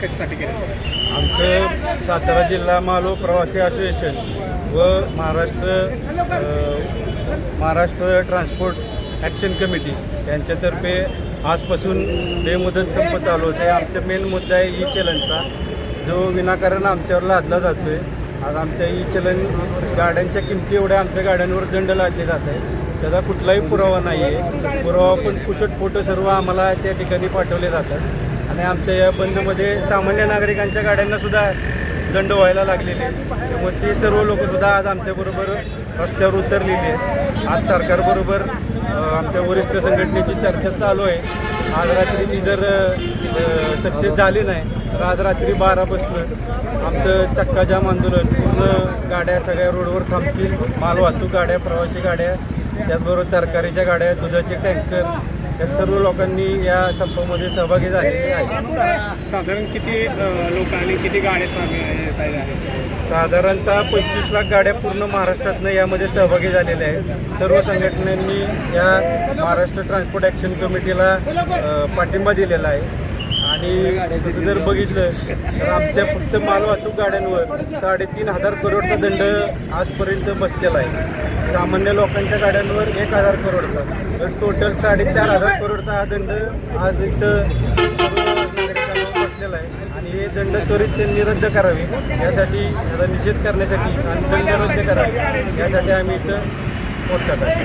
कशासाठी केलं? आमचं सातारा जिल्हा मालो प्रवासी असोसिएशन व महाराष्ट्र ट्रान्सपोर्ट ॲक्शन कमिटी यांच्यातर्फे आजपासून बेमुदत संप चालू होते. आमचा मेन मुद्दा आहे ई चलनचा, जो विनाकारण आमच्यावर लादला जातो आहे. आज आमच्या ई चलन गाड्यांच्या किमती एवढ्या आमच्या गाड्यांवर दंड लादले जात आहे, त्याचा कुठलाही पुरावा नाही आहे. पुरावा पण पुसट फोटो सर्व आम्हाला त्या ठिकाणी पाठवले जातात आणि आमच्या या बंदमध्ये सामान्य नागरिकांच्या गाड्यांनासुद्धा दंड व्हायला लागलेले. त्यामुळे ते सर्व लोकंसुद्धा आज आमच्याबरोबर रस्त्यावर उतरलेली आहेत. आज सरकारबरोबर आमच्या वरिष्ठ संघटनेची चर्चा चालू आहे. आज रात्री ती जर सक्सेस झाली नाही तर आज रात्री 12 आमचं चक्का जाम आंदोलन, पूर्ण गाड्या सगळ्या रोडवर थांबतील. मालवाहतूक गाड्या, प्रवासी गाड्या, त्याचबरोबर तरकारीच्या गाड्या, दुधाचे टँकर, या सर्व लोकांनी या संपामध्ये सहभागी झालेले आहेत. साधारण किती लोक आणि किती गाड्या येत आहेत? साधारणतः 25 लाख गाड्या पूर्ण महाराष्ट्रातनं यामध्ये सहभागी झालेल्या आहेत. सर्व संघटनांनी या महाराष्ट्र ट्रान्सपोर्ट ॲक्शन कमिटीला पाठिंबा दिलेला आहे. आणि तसं जर बघितलं तर आमच्या फक्त मालवाहतूक गाड्यांवर 3,500 करोडचा दंड आजपर्यंत बसलेला आहे. सामान्य लोकांच्या गाड्यांवर 1,000 करोडचा, तर टोटल 4,500 करोडचा हा दंड आज इथं नागरिकांवर बसलेला आहे. आणि हे दंड त्वरित त्यांनी रद्द करावे, यासाठी याचा निषेध करण्यासाठी आणि दंड रद्द करावे यासाठी आम्ही इथं मोर्चा करतो.